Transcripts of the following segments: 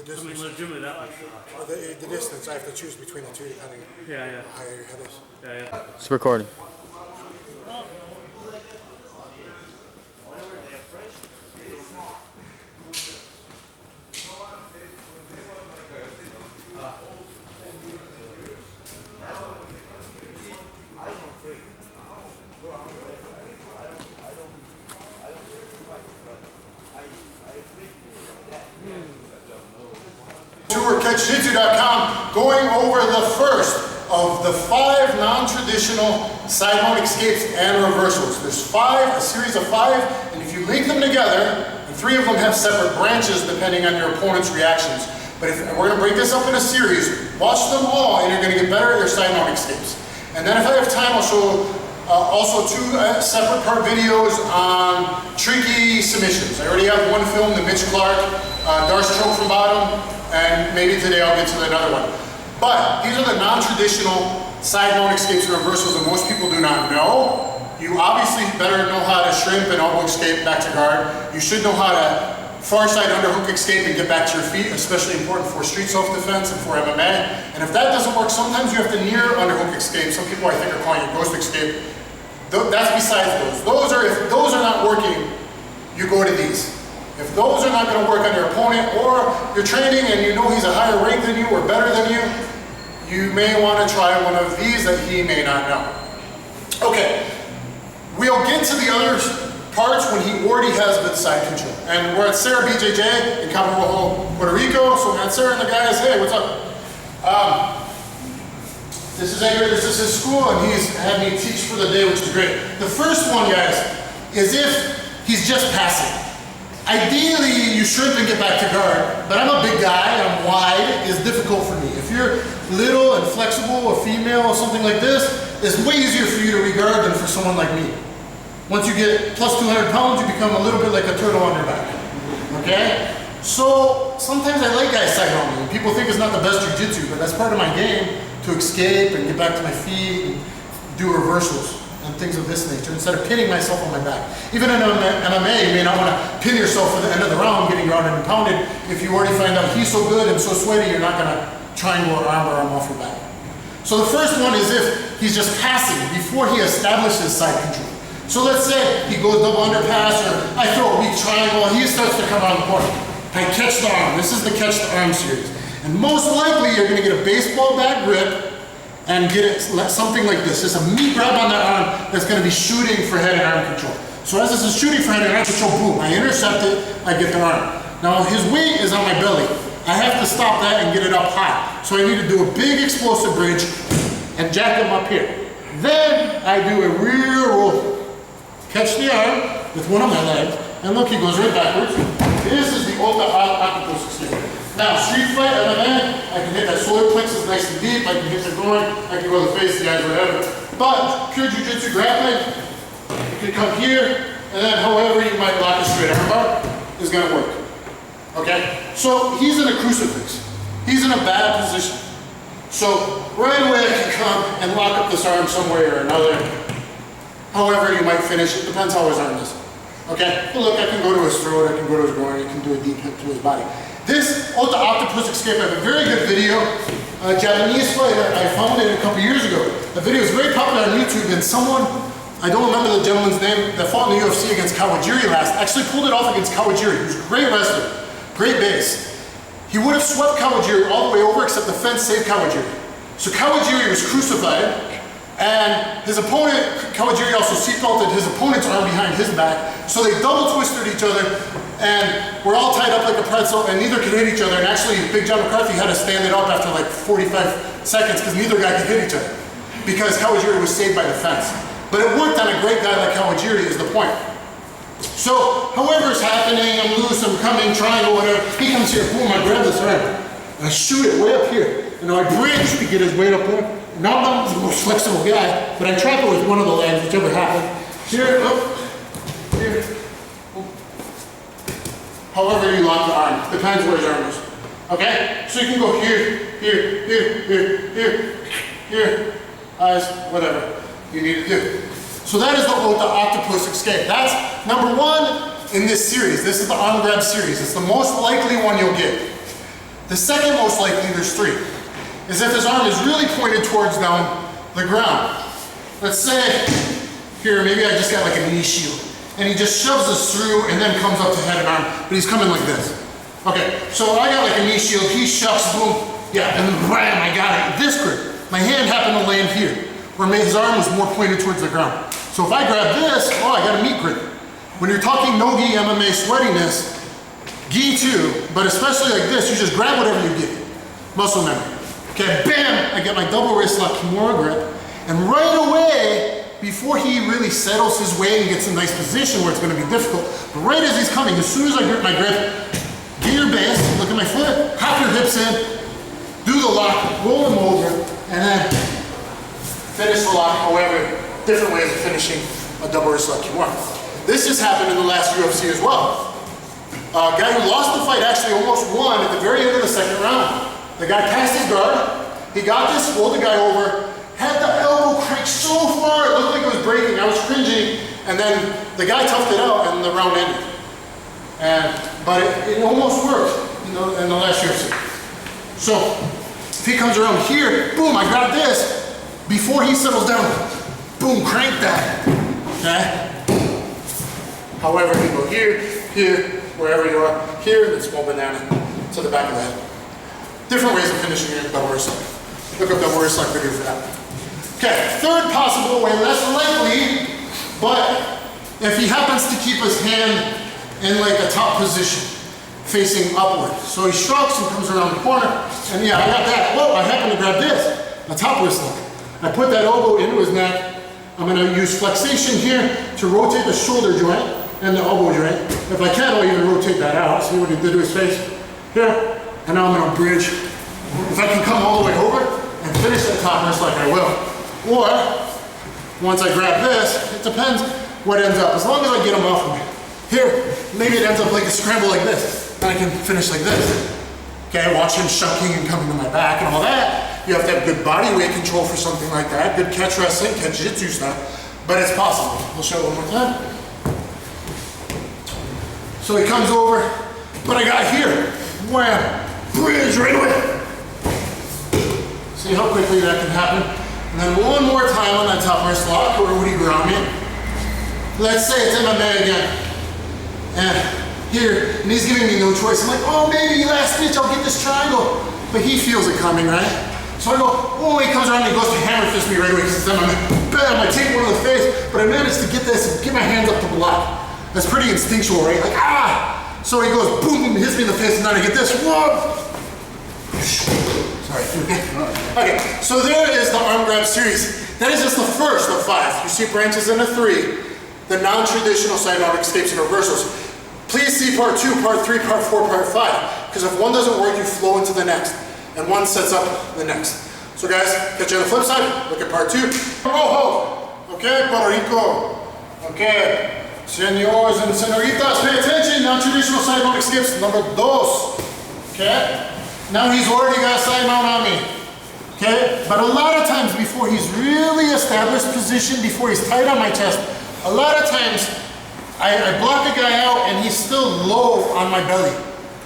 distance. I mean, legitimately that much. The distance, I have to choose between the two depending on Yeah. how high your head is. Yeah. It's recording. Tour Catch-Jitsu.com, going over the first of the 5 non-traditional Sidemount escapes and reversals. There's 5, a series of 5, and if you link them together, and 3 of them have separate branches depending on your opponent's reactions. But we're going to break this up in a series, watch them all, and you're going to get better at your Sidemount escapes. And then if I have time, I'll show also 2 separate part videos on tricky submissions. I already have one film, the Mitch Clark, Darce choke from bottom, and maybe today I'll get to another one. But these are the non-traditional Sidemount escapes and reversals that most people do not know. You obviously better know how to shrimp and elbow escape back to guard. You should know how to far side underhook escape and get back to your feet, especially important for street self-defense and for MMA. And if that doesn't work, sometimes you have to near underhook escape. Some people I think are calling it ghost escape. That's besides those. If those are not working, you go to these. If those are not going to work on your opponent, or you're training and you know he's a higher rank than you or better than you, you may want to try one of these that he may not know. Okay, we'll get to the other parts when he already has good side control. And we're at Sarah BJJ in Cabo Rojo, Puerto Rico. So I'm at Sarah and the guys, hey, what's up? This is Edgar, this is his school, and he's had me teach for the day, which is great. The first one, guys, is if he's just passing. Ideally, you shrimp and get back to guard, but I'm a big guy, I'm wide, it's difficult for me. If you're little and flexible, a female or something like this, it's way easier for you to regard than for someone like me. Once you get plus 200 pounds, you become a little bit like a turtle on your back, okay? So sometimes I like guys side on me. People think it's not the best jiu-jitsu, but that's part of my game, to escape and get back to my feet and do reversals and things of this nature, instead of pinning myself on my back. Even in MMA, you may not want to pin yourself for the end of the round, getting grounded and pounded. If you already find out he's so good and so sweaty, you're not going to triangle or arm off your back. So the first one is if he's just passing before he establishes side control. So let's say he goes double underpass, or I throw a weak triangle, and he starts to come out of the corner. I catch the arm. This is the catch the arm series. And most likely you're going to get a baseball bat grip and get it something like this. Just a meat grab on that arm that's going to be shooting for head and arm control. So as this is shooting for head and arm control, boom, I intercept it, I get the arm. Now his weight is on my belly. I have to stop that and get it up high. So I need to do a big explosive bridge and jack him up here. Then I do a rear roll. Catch the arm with one of my legs, and look, he goes right backwards. This is the ultimate octopus escape. Now, street fight, MMA, I can hit that solar plexus nice and deep, I can hit the groin, I can go to the face, the eyes, whatever. But pure jiu-jitsu grappling, you can come here, and then however you might lock a straight arm bar is going to work. Okay? So he's in a crucifix. He's in a bad position. So right away I can come and lock up this arm some way or another. However you might finish, it depends how his arm is. Okay? But look, I can go to his throat, I can go to his groin, I can do a deep hit to his body. This Ota Octopus Escape, I have a very good video, a Japanese fighter, I found it a couple years ago. The video is very popular on YouTube, and someone, I don't remember the gentleman's name, that fought in the UFC against Kawajiri last, actually pulled it off against Kawajiri, who's a great wrestler, great base. He would have swept Kawajiri all the way over, except the fence saved Kawajiri. So Kawajiri was crucified, and his opponent, Kawajiri also seatbelted his opponent's arm behind his back, so they double twisted each other, and we're all tied up like a pretzel, and neither could hit each other. And actually, Big John McCarthy had to stand it up after like 45 seconds because neither guy could hit each other, because Kawajiri was saved by the fence. But it worked on a great guy like Kawajiri is the point. So, however's happening, I'm loose, I'm coming, triangle, whatever, he comes here, boom, I grab this arm, and I shoot it way up here. And I bridge to get his weight up there. Now I'm the most flexible guy, but I trap it with one of the legs, whichever happened. Here, up, here. However you lock the arm, depends where his arm is. Okay? So you can go here, here, here, here, here, here, eyes, whatever you need to do. So that is the Ota Octopus Escape. That's number 1 in this series. This is the arm grab series. It's the most likely one you'll get. The second most likely, there's three, is if his arm is really pointed towards down the ground. Let's say, here, maybe I just got like a knee shield, and he just shoves this through and then comes up to head and arm, but he's coming like this. Okay, so I got like a knee shield, he shoves, boom, yeah, and then bam, I got it. This grip, my hand happened to land here, where his arm was more pointed towards the ground. So if I grab this, oh, I got a meat grip. When you're talking no-gi MMA sweatiness, gi too, but especially like this, you just grab whatever you get. Muscle memory. Okay, bam, I get my double wrist lock Kimura grip, and right away, before he really settles his way and gets a nice position where it's gonna be difficult, but right as he's coming, as soon as I grip my grip, get your base, look at my foot, hop your hips in, do the lock, roll them over, and then finish the lock, however, different ways of finishing a double wrist lock Kimura. This just happened in the last UFC as well. A guy who lost the fight actually almost won at the very end of the second round. The guy passed his guard, he got this, rolled the guy over, had the elbow cranked so far, it looked like it was breaking, I was cringing, and then the guy toughed it out and the round ended. But it almost worked, you know, in the last UFC. So, if he comes around here, boom, I grab this, before he settles down, boom, crank that, okay? However, you go here, here, wherever you are, here, and small banana to the back of the head. Different ways of finishing your double wrist lock. Look up double wrist lock video for that. Okay, third possible way, less likely, but if he happens to keep his hand in like a top position, facing upward. So he strokes and comes around the corner, and yeah, I got that. Whoa, I happen to grab this, a top wrist lock. I put that elbow into his neck. I'm gonna use flexation here to rotate the shoulder joint and the elbow joint. If I can, I'll even rotate that out. See what he did to his face? Here, and now I'm gonna bridge. If I can come all the way over and finish that top wrist like I will. Or, once I grab this, it depends what ends up, as long as I get him off of me. Here, maybe it ends up like a scramble like this, and I can finish like this. Okay, watch him shucking and coming to my back and all that. You have to have good body weight control for something like that, good catch wrestling, Catch-Jitsu stuff, but it's possible. We'll show it one more time. So he comes over, but I got here, wham, bridge right away. See how quickly that can happen? And then one more time on that top wrist lock, or would he ground me? Let's say it's MMA again. And here, and he's giving me no choice. I'm like, oh, maybe last ditch, I'll get this triangle. But he feels it coming, right? So I go, oh, he comes around and he goes to hammer fist me right away, because then I'm like, bam, I take one in the face, but I managed to get this and get my hands up to block. That's pretty instinctual, right? Like, ah! So he goes, boom, and hits me in the face, and then I get this, whoa! Sorry, okay, so there is the arm grab series. That is just the first of 5. You see branches into 3, the non-traditional Sidemount escapes and reversals. Please see part 2, part 3, part 4, part 5, because if one doesn't work, you flow into the next, and one sets up the next. So guys, catch you on the flip side, look at part 2. Rojo, okay, Puerto Rico, okay. Senors and senoritas, pay attention, non-traditional Sidemount escapes, number 2, okay? Now he's already got a Sidemount on me, okay? But a lot of times before he's really established position, before he's tight on my chest, a lot of times I block a guy out and he's still low on my belly.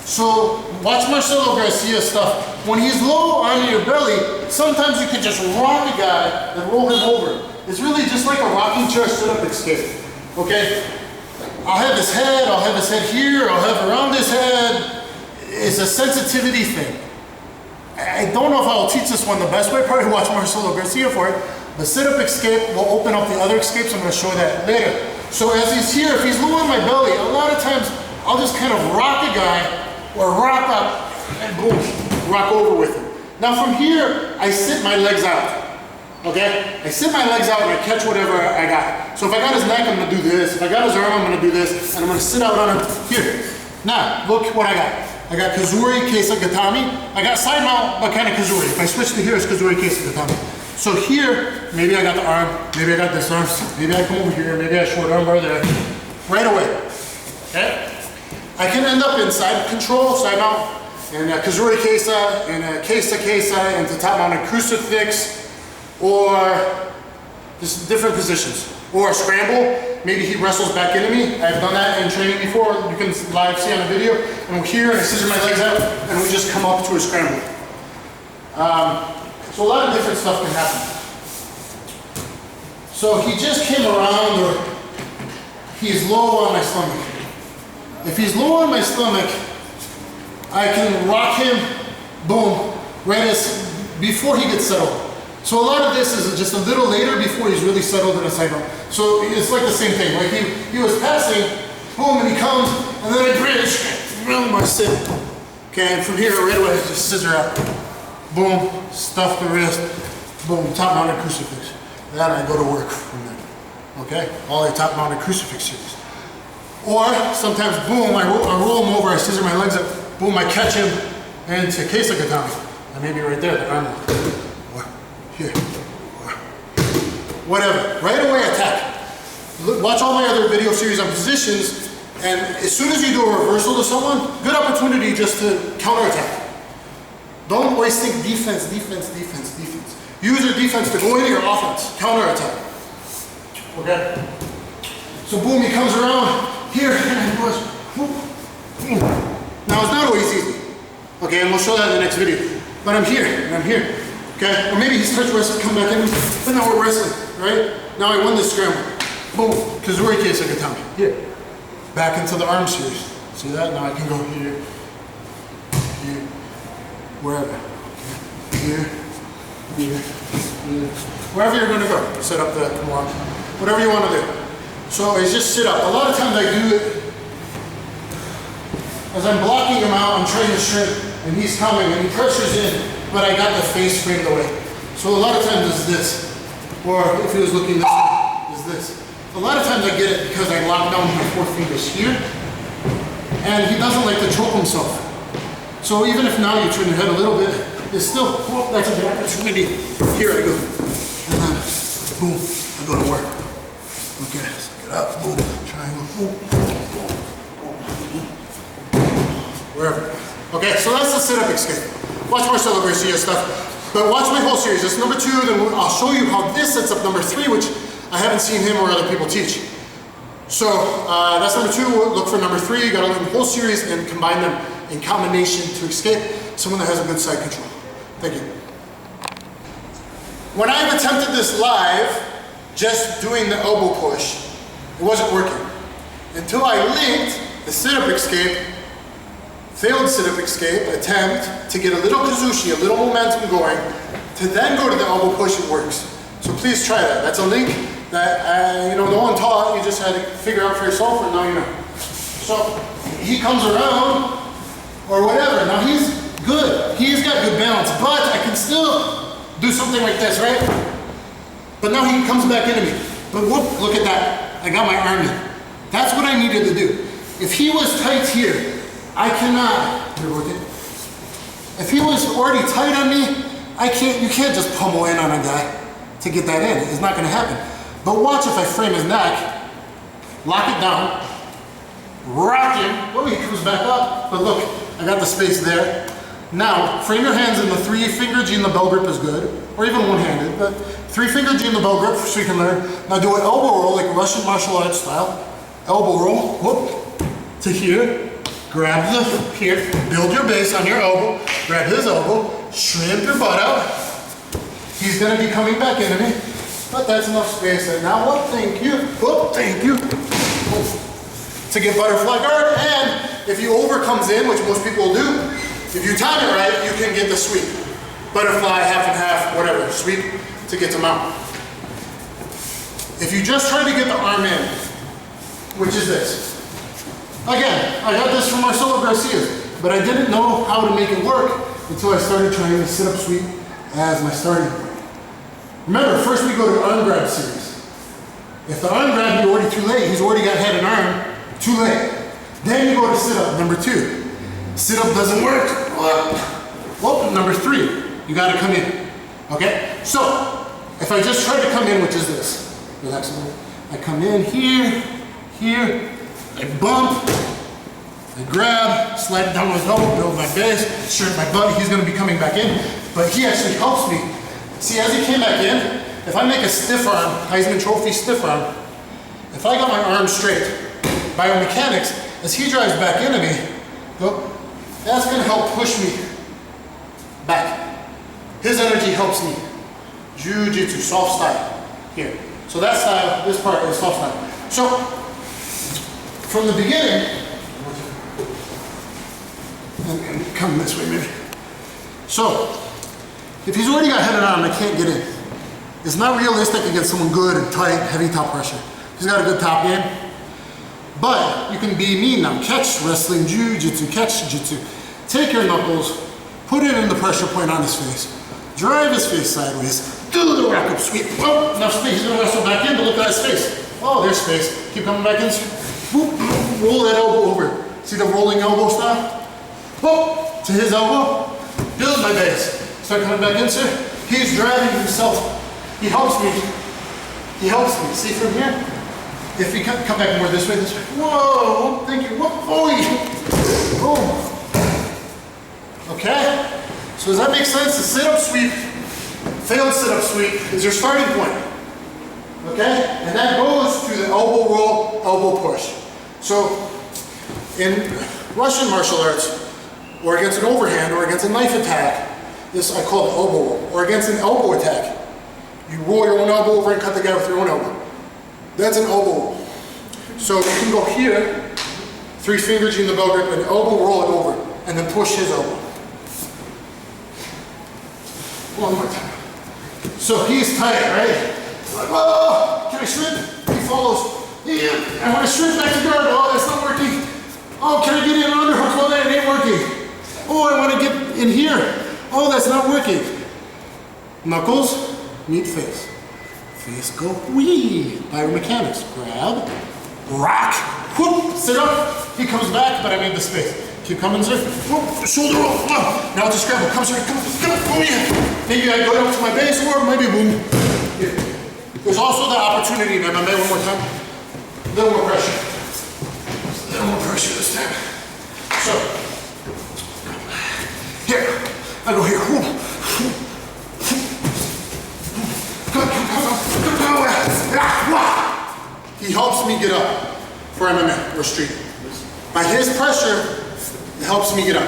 So watch Marcelo Garcia stuff. When he's low on your belly, sometimes you can just rock a guy and roll him over. It's really just like a rocking chair sit-up escape. Okay, I'll have his head here, I'll have around his head. It's a sensitivity thing. I don't know if I'll teach this one the best way, probably watch Marcelo Garcia for it. The sit-up escape will open up the other escapes, I'm gonna show that later. So as he's here, if he's low on my belly, a lot of times I'll just kind of rock a guy or rock up and boom, rock over with him. Now from here, I sit my legs out. Okay? I sit my legs out and I catch whatever I got. So if I got his neck, I'm gonna do this. If I got his arm, I'm gonna do this. And I'm gonna sit out on him here. Now, look what I got. I got Kazuri, Kesa, Gatami. I got Sidemount, but kind of Kazuri. If I switch to here, it's Kazuri, Kesa, Gatami. So here, maybe I got the arm, maybe I got this arm, maybe I come over here, maybe I short arm bar there. Right away. Okay? I can end up in side control, Sidemount, and Kazuri Kesa, and Kesa Kesa, and the top mounted crucifix, or just different positions. Or scramble, maybe he wrestles back into me. I've done that in training before. You can live see on the video. And I'm here and I scissor my legs out and we just come up to a scramble. So a lot of different stuff can happen. So he just came around, or he's low on my stomach. If he's low on my stomach, I can rock him, boom, right as before he gets settled. So a lot of this is just a little later before he's really settled in a Sidemount. So it's like the same thing. Like he was passing, boom, and he comes, and then I bridge around my sit. Okay, and from here right away, just scissor out. Boom, stuff the wrist, boom, top mounted crucifix. Then I go to work from there. Okay, all the top mounted crucifix series. Or sometimes, boom, I roll him over, I scissor my legs up, boom, I catch him into case like a Tommy. And maybe right there, the arm lock. Or here, or whatever. Right away attack. Look, watch all my other video series on positions, and as soon as you do a reversal to someone, good opportunity just to counterattack. Don't always think defense, defense, defense, defense. Use your defense to go into your offense, counterattack. Okay? So boom, he comes around here, and he goes, whoop. Now it's not always easy. Okay, and we'll show that in the next video. But I'm here, and I'm here. Okay? Or maybe he starts wrestling, come back in, but now we're wrestling, right? Now I won this scramble. Boom, Kazuri case like a Tommy. Here. Back into the arm series. See that? Now I can go here, here, wherever. Here, here, here. Wherever you're going to go. Set up the block. Whatever you want to do. So it's just sit up. A lot of times I do it as I'm blocking him out, I'm trying to shrink, and he's coming, and he pressures in, but I got the face framed away. So a lot of times it's this. Or if he was looking this way, is this. A lot of times I get it because I lock down my 4 fingers here, and he doesn't like to choke himself. So even if now you turn your head a little bit, it's still, oh, that's a good opportunity. Here I go. And then, boom, I go to work. Okay, so get up, boom, triangle, boom, boom, boom, boom, wherever. Okay, so that's the sit-up escape. Watch Marcelo Garcia stuff, but watch my whole series. That's number 2, then I'll show you how this sets up number 3, which I haven't seen him or other people teach. So that's number 2, look for number 3, you gotta learn the whole series and combine them in combination to escape someone that has a good side control. Thank you. When I've attempted this live, just doing the elbow push, it wasn't working. Until I linked the sit-up escape, failed sit-up escape attempt to get a little kazushi, a little momentum going, to then go to the elbow push, it works. So please try that. That's a link that no one taught, you just had to figure out for yourself, and now you know. So he comes around, or whatever. Now he's good. He's got good balance, but I can still do something like this, right? But now he comes back into me. But whoop, look at that. I got my arm in. That's what I needed to do. If he was tight here, I cannot. If he was already tight on me, you can't just pummel in on a guy to get that in. It's not gonna happen. But watch if I frame his neck, lock it down, rock him. Oh, he comes back up. But look, I got the space there. Now, frame your hands in the 3-finger G in the bell grip is good, or even one-handed, but 3-finger G in the bell grip so you can learn. Now do an elbow roll like Russian martial arts style. Elbow roll, whoop, to here, grab the, here, build your base on your elbow, grab his elbow, shrimp your butt out. He's gonna be coming back into me, but that's enough space there. Now, whoop, thank you, whoop, thank you. Whoop. To get butterfly guard, and if you over comes in, which most people will do, if you time it right, you can get the sweep. Butterfly, half and half, whatever, sweep to get to mount. If you just try to get the arm in, which is this. Again, I got this from Marcelo Garcia, but I didn't know how to make it work until I started trying to sit up sweep as my starting point. Remember, first we go to arm grab series. If the arm grab, you're already too late, he's already got head and arm, too late. Then you go to sit up, number 2. Sit up doesn't work. Well, number 3, you gotta come in. Okay? So, if I just try to come in, which is this, relax a little. I come in here, here, I bump, I grab, slide down my elbow, build my base, shrink my butt, he's gonna be coming back in, but he actually helps me. See, as he came back in, if I make a stiff arm, Heisman Trophy stiff arm, If I got my arms straight, biomechanics, as he drives back into me, that's gonna help push me back. His energy helps me. Jiu-jitsu, soft style, here. So that style, this part is soft style. So, from the beginning, and come this way maybe. So, if he's already got headed on and I can't get in, it's not realistic against someone good and tight, heavy top pressure. He's got a good top game. But you can be me now. Catch wrestling, jiu-jitsu, catch-jitsu. Take your knuckles, put it in the pressure point on his face, drive his face sideways, do the rack up sweep. Oh, enough space, he's gonna wrestle back in, but look at his face. Oh, there's space. Keep coming back in. Whoop, roll that elbow over. See the rolling elbow style? Whoop, to his elbow. Build my base. Start coming back in, sir. He's driving himself. He helps me. He helps me. See from here? If you come back more this way. Whoa, thank you. Whoop, boom. Okay? So does that make sense? The sit-up sweep, failed sit-up sweep is your starting point. Okay? And that goes to the elbow roll, elbow push. So in Russian martial arts, or against an overhand, or against a knife attack, this I call it elbow roll, or against an elbow attack, you roll your own elbow over and cut the guy with your own elbow. That's an elbow roll. So you can go here, 3 fingers in the bell grip, and elbow roll it over, and then push his elbow. One more time. So he's tight, right? Like, oh, can I shrink? He follows. Yeah, I want to shrink back to guard. Oh, that's not working. Oh, can I get in an underhook? Oh, that ain't working. Oh, I want to get in here. Oh, that's not working. Knuckles, meet face. Face go, wee. Biomechanics. Grab, rock, whoop, sit up. He comes back, but I made the space. Keep coming, sir. Whoop, shoulder roll. Oh. Now just scramble. Come, sir. Come. Oh, yeah. Maybe I go down to my base or maybe boom. Here. There's also the opportunity in MMA, one more time. A little more pressure. A little more pressure this time. So, here. I go here. He helps me get up for MMA or street. By his pressure, it helps me get up.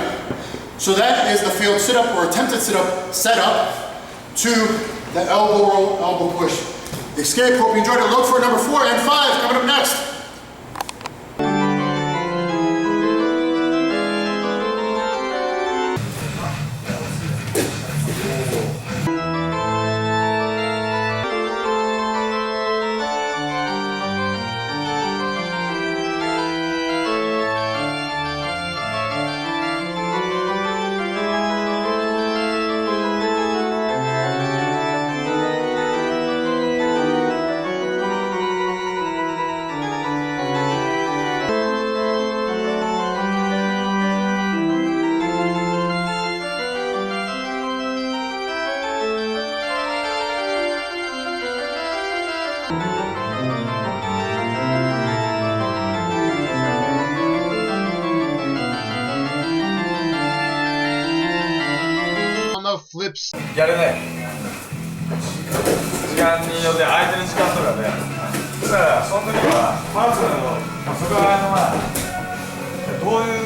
So that is the failed sit-up or attempted sit-up set up to the elbow roll, elbow push. Escape, hope you enjoyed it. Look for number 4 and 5 coming up next. Flips. やるね。時間によって相手の時間とかで。だからその時はパーソナルの外側のどういう。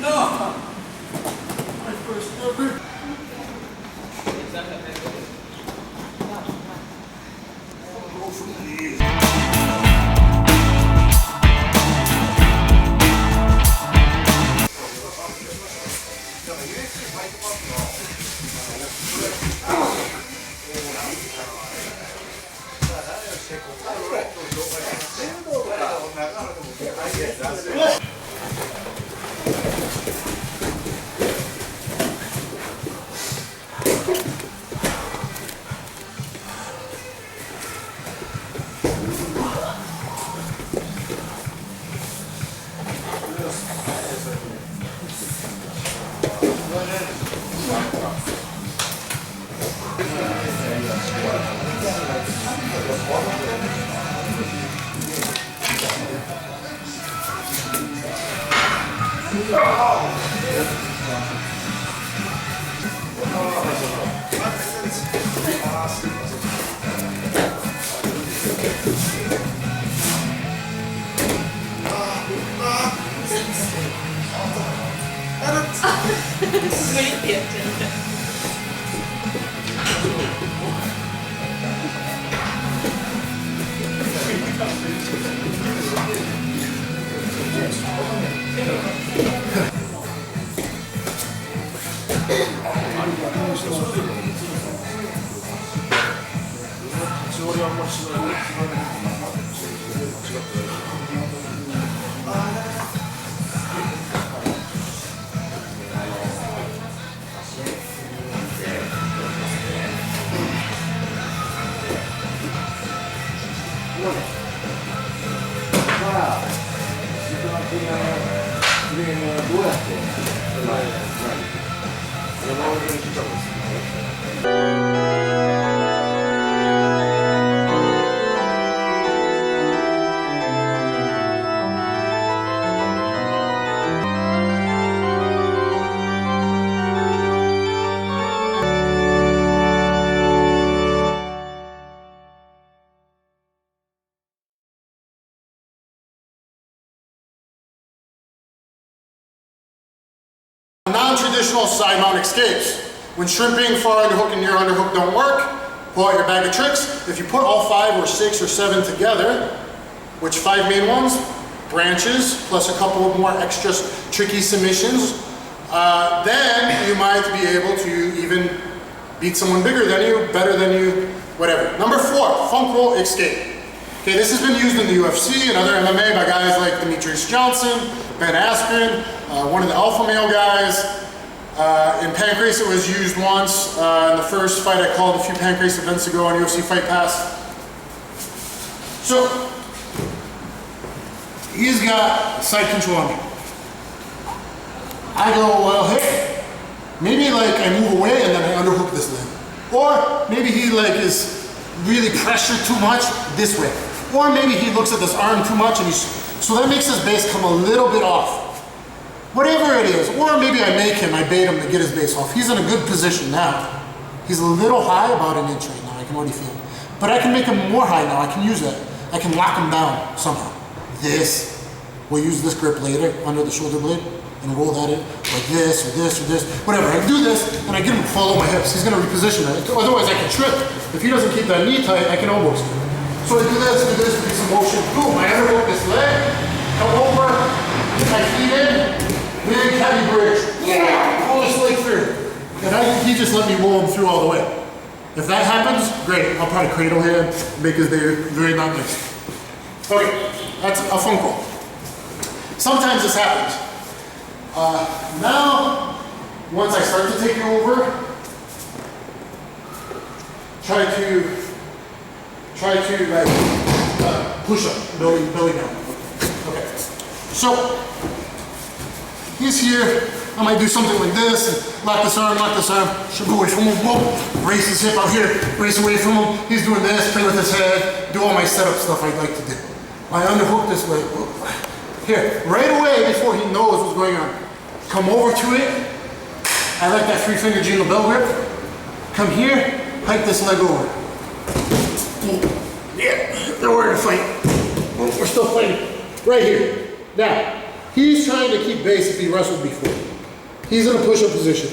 No. My first ever. Go from the knees. 無理ってやっちゃって。Non-traditional side mount escapes. When shrimping, far underhook, and near underhook don't work, pull out your bag of tricks. If you put all 5 or 6 or 7 together, which 5 main ones, branches, plus a couple of more extra tricky submissions, then you might be able to even beat someone bigger than you, better than you, whatever. Number 4, funk roll escape. Okay, this has been used in the UFC and other MMA by guys like Demetrius Johnson, Ben Askren, one of the alpha male guys. In Pancrase it was used once. In the first fight I called a few Pancrase events ago on UFC Fight Pass. So, he's got side control on me. I go, well, hey, maybe like I move away and then I underhook this leg. Or maybe he like is really pressured too much this way. Or maybe he looks at this arm too much and he's, so that makes his base come a little bit off. Whatever it is, or maybe I make him, I bait him to get his base off. He's in a good position now. He's a little high, about an inch right now, I can already feel it. But I can make him more high now, I can use that. I can lock him down somehow. This, we'll use this grip later, under the shoulder blade, and roll that in, like this, or this, or this, whatever. I do this, and I get him to follow my hips. He's gonna reposition that. Otherwise I can trip. If he doesn't keep that knee tight, I can elbow him. So I do this, do some motion. Boom, I underhook this leg, come over, get my feet in, big heavy bridge. Yeah, pull this leg through. And he just let me roll him through all the way. If that happens, great. I'll probably cradle him, make his day very not nice. Okay, that's a funk roll. Sometimes this happens. Now, once I start to take you over, try to like push up, belly down. Okay, so he's here. I might do something like this and lock this arm, should go away from him, whoa, brace his hip out here, brace away from him. He's doing this, play with his head, do all my setup stuff I'd like to do. I underhook this way. Here, right away before he knows what's going on. Come over to it. I like that 3-finger jingle bell grip. Come here, hike this leg over. Yeah, they're ready to fight. We're still fighting. Right here. Now, he's trying to keep base if he wrestled before. He's in a push-up position.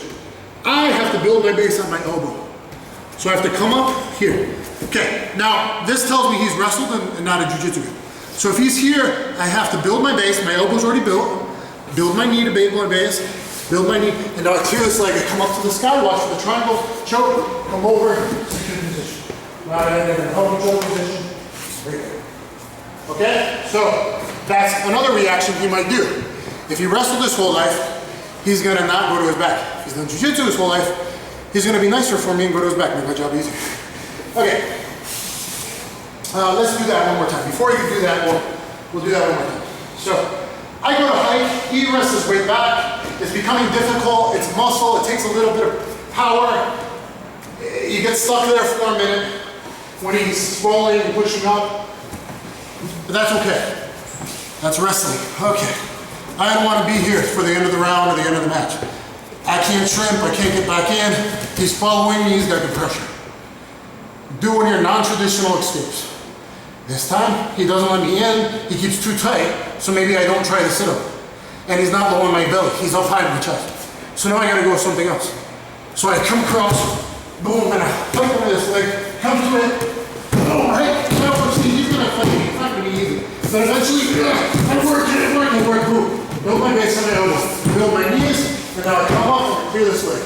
I have to build my base at my elbow. So I have to come up here. Okay, now this tells me he's wrestled and not a jiu-jitsu guy. So if he's here, I have to build my base. My elbow's already built. Build my knee to bait my base. Build my knee. And now I clear this leg. I come up to the sky, watch for the triangle, choke, come over, secure position. Right, and then help control position. Right there. Okay? So that's another reaction he might do. If he wrestled his whole life, he's gonna not go to his back. If he's done jiu-jitsu his whole life, he's gonna be nicer for me and go to his back, make my job easier. Okay. Let's do that one more time. Before you do that, we'll do that one more time. So, I go to hike, he rests his weight back. It's becoming difficult, it's muscle, it takes a little bit of power. You get stuck there for a minute when he's swelling and pushing up. But that's okay. That's wrestling. Okay. I don't want to be here for the end of the round or the end of the match. I can't shrimp, I can't get back in. He's following me, he's got good pressure. Do one of your non-traditional escapes. This time, he doesn't let me in, he keeps too tight, so maybe I don't try to sit up. And he's not low on my belly, he's up high on my chest. So now I gotta go with something else. So I come across, boom, and I fight over this leg, come to it, boom, right? Now see, he's gonna fight me, it's not gonna be easy. But eventually, I work, boom. Build my base on my elbow, build my knees, and now I come up and clear this leg.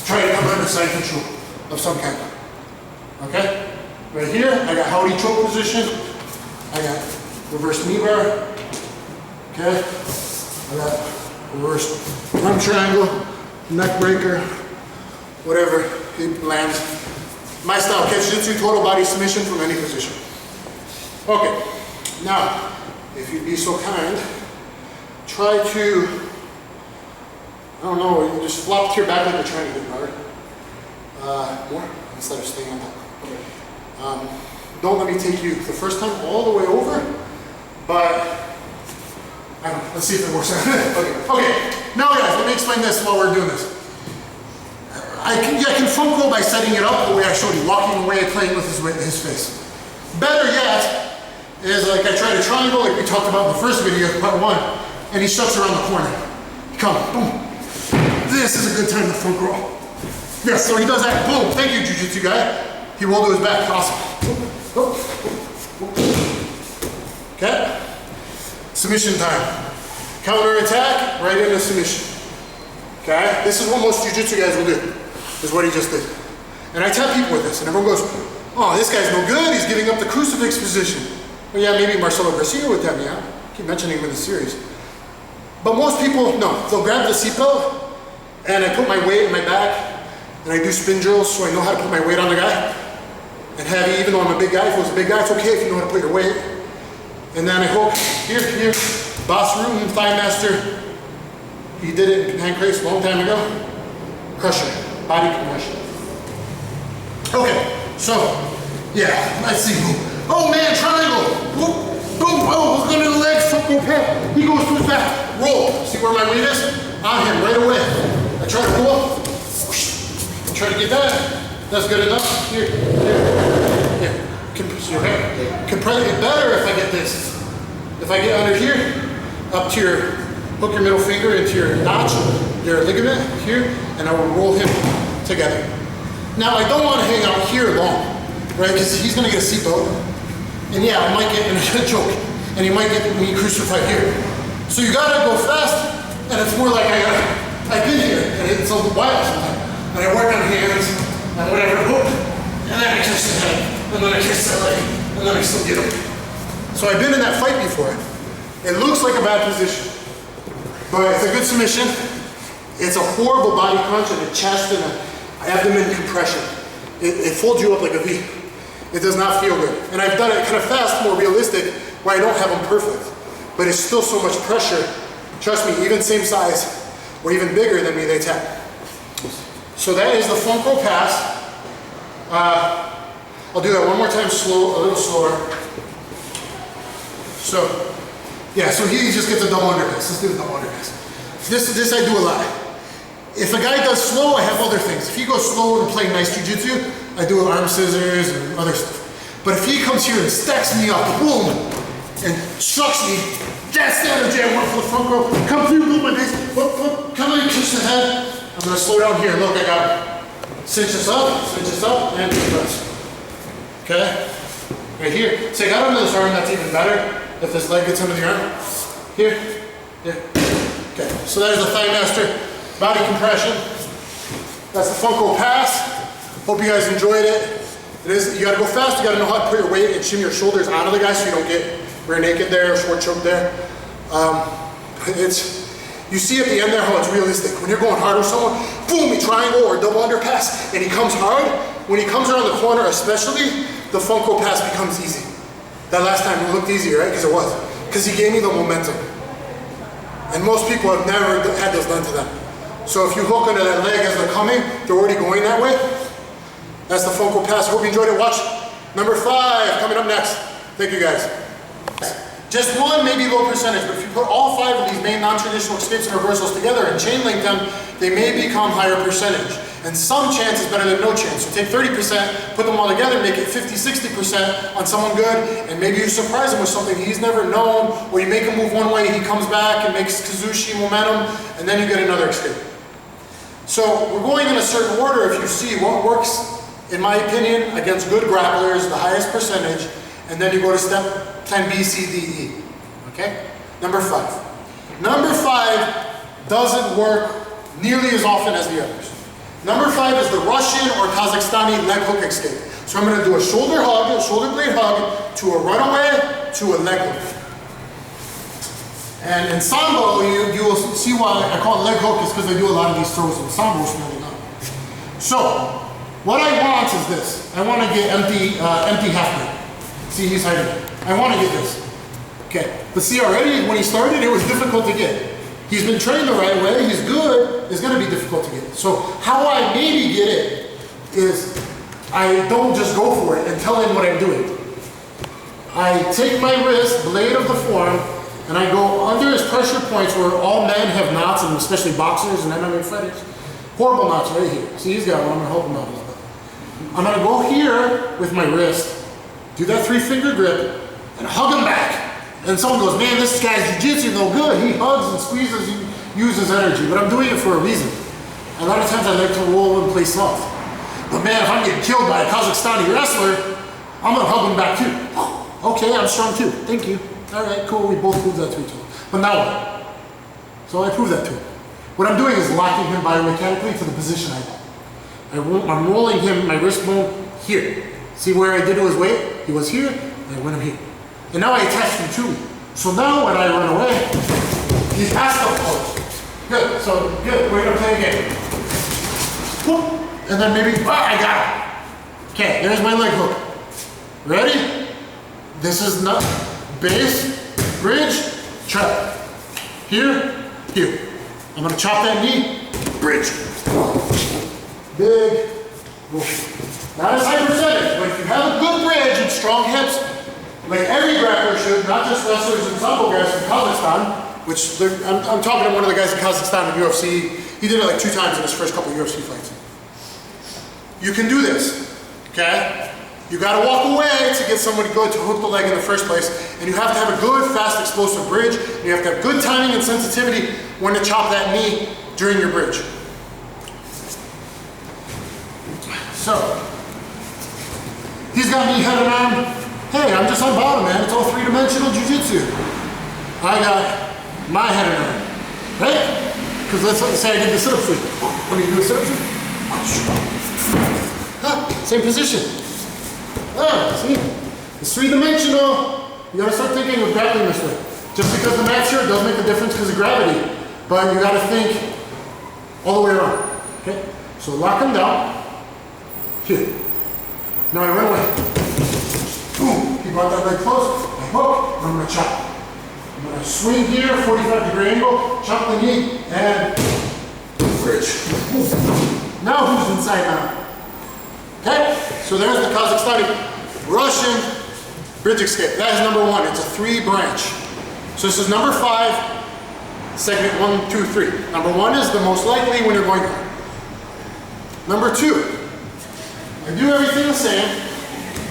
Try to come under side control of some kind. Okay? Right here, I got howdy choke position. I got reverse knee bar. Okay? I got reverse arm triangle, neck breaker, whatever, it lands. My style, Catch-Jitsu, total body submission from any position. Okay, now, if you'd be so kind, try to, I don't know, you just flop to your back like you're trying to get guard. More, instead of staying on top. Don't let me take you the first time all the way over, but I don't know, let's see if it works out. Okay, now guys, let me explain this while we're doing this. I can front roll by setting it up the way I showed you, walking away, playing with his face. Better yet is like I tried a triangle like we talked about in the first video, part 1, and he shuts around the corner. Come, boom. This is a good time to front roll. Yes, so he does that, boom. Thank you, Jiu-Jitsu guy. He will do his back, awesome. Okay? Submission time. Counter attack, right into submission. Okay? This is what most Jiu-Jitsu guys will do, is what he just did. And I tell people with this, and everyone goes, oh, this guy's no good, he's giving up the crucifix position. Well, yeah, maybe Marcelo Garcia would tell me, I keep mentioning him in the series. But most people, no, they'll grab the seatbelt, and I put my weight in my back, and I do spin drills so I know how to put my weight on the guy. And heavy, even though I'm a big guy, if it was a big guy, it's okay if you know how to put your weight. And then I hook, here, Boss Room, Thigh Master. He did it in hand crates a long time ago. Crusher, body compression. Okay, so, yeah, let's see. Oh man, triangle. Boom, boom, oh, hook under the legs, fucking pad. He goes to his back, roll. See where my weight is? On him, right away. I try to roll. Try to get that. That's good enough. Here. Compress your head. Compress it better if I get this. If I get under here, up to your, hook your middle finger into your notch, your ligament here, and I will roll him together. Now I don't want to hang out here long, right? Because he's gonna get a seatbelt. And yeah, I might get in a choke. And he might get me crucified here. So you gotta go fast, and it's more like I've been here, and it's a while sometimes. And I work on hands, and whatever, whoop, and then I catch the head, and then I catch the leg, and then I still get him. So I've been in that fight before. It looks like a bad position, but it's a good submission. It's a horrible body crunch and a chest and an abdomen compression. It folds you up like a V. It does not feel good. And I've done it kind of fast, more realistic, where I don't have them perfect. But it's still so much pressure. Trust me, even same size, or even bigger than me, they tap. So that is the front row pass. I'll do that one more time slow, a little slower. So, yeah, so he just gets a double underpass. Let's do the double underpass. This I do a lot. If a guy does slow, I have other things. If he goes slow and play nice jiu-jitsu, I do arm scissors and other stuff. But if he comes here and stacks me up, boom, and strucks me, that's the energy I want for the front row. Come through, move my base, whoop, come in, kiss the head. I'm gonna slow down here. Look, I got it. Cinch this up, and press. Okay? Right here. So I got under this arm, that's even better. If this leg gets under the arm. Here. Okay, so that is the Thigh Master body compression. That's the Funko pass. Hope you guys enjoyed it. You gotta go fast, you gotta know how to put your weight and shim your shoulders onto the guy so you don't get rear naked there, short choke there. You see at the end there how it's realistic. When you're going hard with someone, boom, a triangle or double underpass, and he comes hard. When he comes around the corner especially, the Funko pass becomes easy. That last time it looked easy, right? Because it was. Because he gave me the momentum. And most people have never had this done to them. So if you hook under that leg as they're coming, they're already going that way. That's the Funko pass. Hope you enjoyed it. Watch number 5 coming up next. Thank you guys. Just one, maybe low percentage, but if you put all 5 of these main non-traditional escapes and reversals together and chain link them, they may become higher percentage. And some chance is better than no chance. So take 30%, put them all together, make it 50-60% on someone good, and maybe you surprise him with something he's never known, or you make him move one way, he comes back and makes Kazushi momentum, and then you get another escape. So we're going in a certain order if you see what works, in my opinion, against good grapplers, the highest percentage, and then you go to step 10 B, C, D, E. Okay? Number 5. Number 5 doesn't work nearly as often as the others. Number 5 is the Russian or Kazakhstani leg hook escape. So I'm going to do a shoulder hug, a shoulder blade hug, to a runaway, to a leg hook. And in Sambo, you will see why I call it leg hook is because they do a lot of these throws in Sambo. So, what I want is this. I want to get empty half grip. See, he's hiding it. I want to get this. Okay, but see already when he started, it was difficult to get. He's been trained the right way, he's good, it's going to be difficult to get. So how I maybe get it is I don't just go for it and tell him what I'm doing. I take my wrist, blade of the forearm, and I go under his pressure points where all men have knots, and especially boxers and MMA fighters. Horrible knots right here. See, he's got one, I'm going to help him out a little bit. I'm going to go here with my wrist, do that 3-finger grip, and hug him back. And someone goes, man, this guy's jiu-jitsu no good. He hugs and squeezes, he uses energy. But I'm doing it for a reason. A lot of times I like to roll and play soft. But man, if I'm getting killed by a Kazakhstani wrestler, I'm going to hug him back too. Okay, I'm strong too. Thank you. All right, cool. We both proved that to each other. But now what? So I proved that to him. What I'm doing is locking him biomechanically to the position I want. I'm rolling him, my wrist bone here. See where I did to his weight? He was here, and I went him here. And now I attach him to me. So now when I run away, he has to pose. Good, so good, we're gonna play again. Whoop. And then maybe, I got it. Okay, there's my leg hook. Ready? This is not base, bridge, chop. Here, here. I'm gonna chop that knee, bridge. Big, whoop. Not as high percentage, but if you have a good bridge and strong hips, like every grappler should, not just wrestlers and sambo guys from Kazakhstan, which I'm talking to one of the guys in Kazakhstan in UFC. He did it like 2 times in his first couple UFC fights. You can do this, okay? You gotta walk away to get somebody good to hook the leg in the first place, and you have to have a good, fast, explosive bridge, and you have to have good timing and sensitivity when to chop that knee during your bridge. So, he's got me head and arm. Hey, I'm just on bottom, man. It's all 3-dimensional jiu-jitsu. I got my head and arm, right? Because let's say I did the sit-up sweep. When you do a sit-up sweep, same position. See? It's 3-dimensional. You gotta start thinking of grappling this way. Just because the mat's here does make a difference because of gravity, but you gotta think all the way around. Okay? So lock him down. Here. Now I run away. Boom. He brought that leg close. I hook, and I'm gonna chop. I'm gonna swing here, 45-degree angle, chop the knee, and bridge. Now who's inside now? Okay? So there's the Kazakhstani Russian bridge escape. That is number 1. It's a 3-branch. So this is number 5, segment 1, 2, 3. Number 1 is the most likely when you're going hard. Number 2, I do everything the same,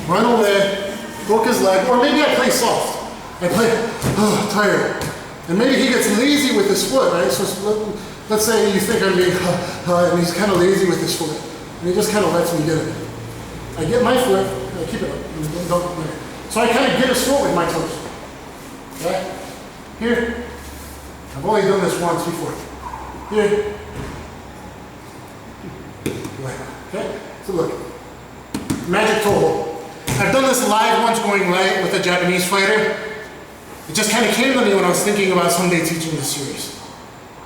run away, hook his leg, or maybe I play soft. I play, tired. And maybe he gets lazy with his foot, right? So let's say you think I'm being, and he's kind of lazy with his foot. And he just kind of lets me get it. I get my foot, I keep it up. So I kind of get his foot with my toes. Okay? Here. I've only done this once before. Here. Okay? So look. Magic toe hold. I've done this live once going light with a Japanese fighter. It just kind of came to me when I was thinking about someday teaching this series.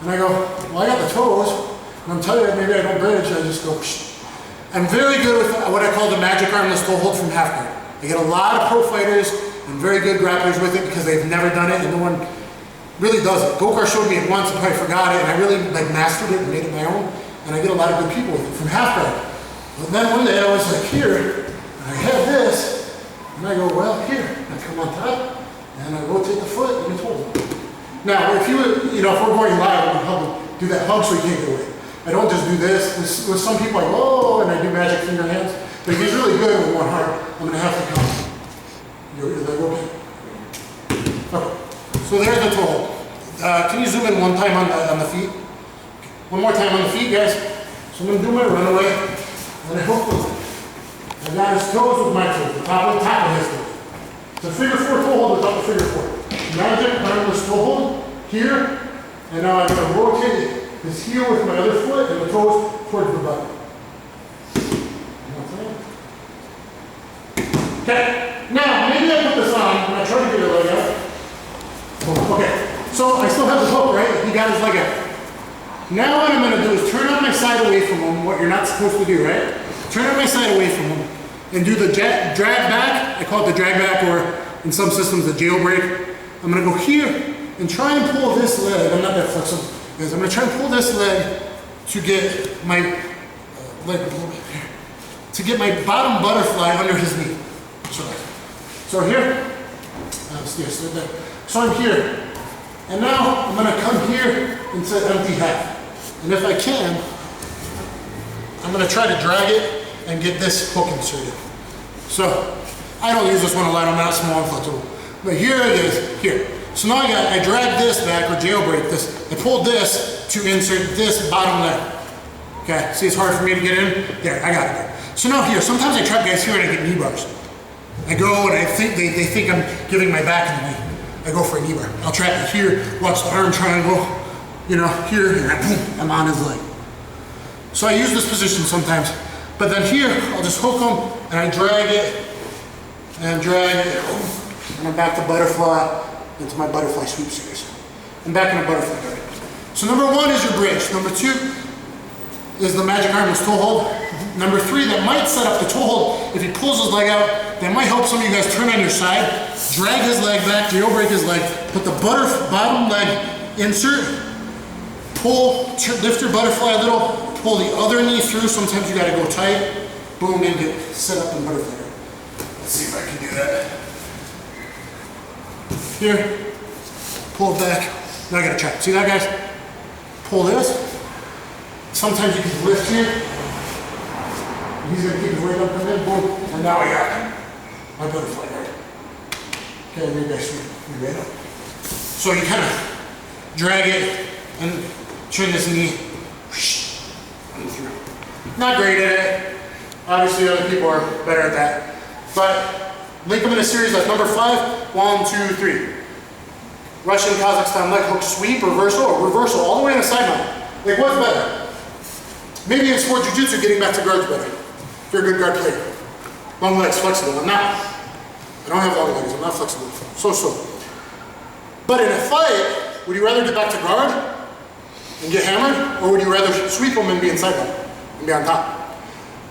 And I go, well, I got the toes, and I'm telling you, maybe I don't bridge, I just go, psh. I'm very good with what I call the magic armless toe hold from half guard. I get a lot of pro fighters and very good grapplers with it because they've never done it and no one really does it. Gokar showed me it once and probably forgot it, and I really mastered it and made it my own, and I get a lot of good people with it from half guard. But then one day I was like, here, and I had this, and I go, well, here, I come on top, and I rotate the foot, and it's holding. Now, if if we're going live, I'm gonna do that hug so you can't get away. I don't just do this. With some people, I go, oh, and I do magic finger hands. But if he's really good with one heart, I'm gonna have to come. Your leg okay? Okay. So there's the toe hold. Can you zoom in one time on the feet? One more time on the feet, guys. So I'm going to do my runaway, and I hook the leg. I got his toes with my toes, the top of his toes. So figure 4 toe hold without the figure 4. Imagine I'm going to toe hold here, and now I'm going to rotate his heel with my other foot and the toes towards the butt. Okay, now maybe I put this on and I try to get your leg out. Okay, so I still have the hook, right? He got his leg out. Now what I'm going to do is turn on my side away from him, what you're not supposed to do, right? Turn on my side away from him and do the drag back. I call it the drag back, or in some systems the jailbreak. I'm going to go here and try and pull this leg. I'm not that flexible. I'm going to try and pull this leg to get my leg a little bit here. To get my bottom butterfly under his knee. So here, so I'm here. And now I'm going to come here into empty half. And if I can, I'm going to try to drag it and get this hook inserted. So I don't use this one a lot, I'm not small and flexible. But here it is, here. So now I drag this back, or jailbreak this. I pulled this to insert this bottom leg. Okay, see it's hard for me to get in? There, I got it there. So now here, sometimes I trap guys here and I get knee bars. I go and I think they think I'm giving my back in the knee. I go for a knee bar. I'll trap it here, watch the arm triangle, you know, here, and boom, I'm on his leg. So I use this position sometimes. But then here, I'll just hook him and I drag it, and I'm back to butterfly, into my butterfly sweep series. I'm back in a butterfly guard. So number 1 is your bridge. Number 2 is the magic armless toe hold. Number 3, that might set up the toe hold. If he pulls his leg out, that might help some of you guys turn on your side, drag his leg back, jailbreak his leg, put the bottom leg insert, pull, lift your butterfly a little, pull the other knee through. Sometimes you gotta go tight, boom, and get set up in butterfly. Let's see if I can do that. Here, pull it back. Now I gotta check. See that, guys? Pull this. Sometimes you can lift here. He's gonna keep his weight up and then boom, and now I got my butterfly guard. Okay, maybe I should be right up. So you kind of drag it and turn this knee through. Not great at it. Obviously other people are better at that. But link them in a series like number 5, 1, 2, 3. Russian, Kazakhstan leg hook sweep, reversal, or reversal all the way on the side mount. Like what's better? Maybe in sport jiu-jitsu getting back to guards better. If you're a good guard player. Long legs, flexible. I'm not. I don't have long legs, I'm not flexible. So. But in a fight, would you rather get back to guard and get hammered? Or would you rather sweep them and be inside them and be on top?